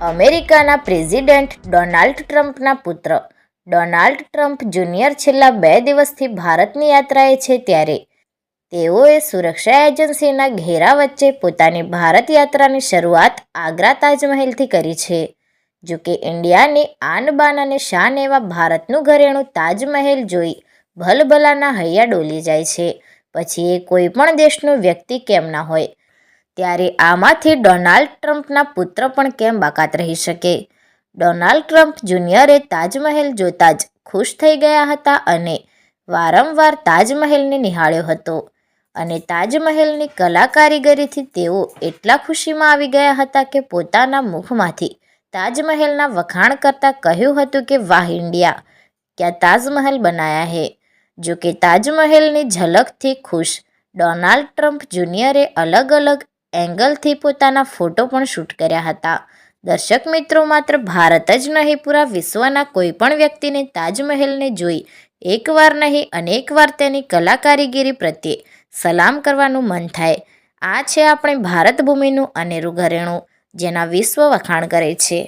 અમેરિકાના president Donald ટ્રમ્પના પુત્ર ડોનાલ્ડ ટ્રમ્પ જુનિયર છેલ્લા 2 દિવસથી ભારતની યાત્રાએ છે ત્યારે તેઓએ સુરક્ષા એજન્સીના ઘેરા વચ્ચે પોતાની ભારત યાત્રાની શરૂઆત આગ્રા તાજમહેલથી કરી છે. જોકે ઇન્ડિયાની આન બાન અને શાન એવા ભારતનું ઘરેણું તાજમહેલ જોઈ ભલભલાના હૈયા ડોલી જાય છે. પછી એ કોઈ પણ દેશનું વ્યક્તિ કેમ ના હોય, ત્યારે આમાંથી ડોનાલ્ડ ટ્રમ્પના પુત્ર પણ કેમ બાકાત રહી શકે? ડોનાલ્ડ ટ્રમ્પ જુનિયરે તાજમહેલ જોતા જ ખુશ થઈ ગયા હતા અને વારંવાર તાજમહેલને નિહાળ્યો હતો અને તાજમહેલની કલાકારીગરીથી તેઓ એટલા ખુશીમાં આવી ગયા હતા કે પોતાના મુખમાંથી તાજમહેલના વખાણ કરતાં કહ્યું હતું કે વાહ ઇન્ડિયા, ક્યાં તાજમહેલ બનાયા હે. જોકે તાજમહેલની ઝલકથી ખુશ ડોનાલ્ડ ટ્રમ્પ જુનિયરે અલગ અલગ એંગલથી પોતાના ફોટો પણ શૂટ કર્યા હતા. દર્શક મિત્રો, માત્ર ભારત જ નહીં, પૂરા વિશ્વના કોઈ પણ વ્યક્તિને તાજમહેલને જોઈ એકવાર નહીં અનેકવાર તેની કલાકારીગરી પ્રત્યે સલામ કરવાનું મન થાય. આ છે આપણે ભારત ભૂમિનું અનેરું ઘરેણું, જેના વિશ્વ વખાણ કરે છે.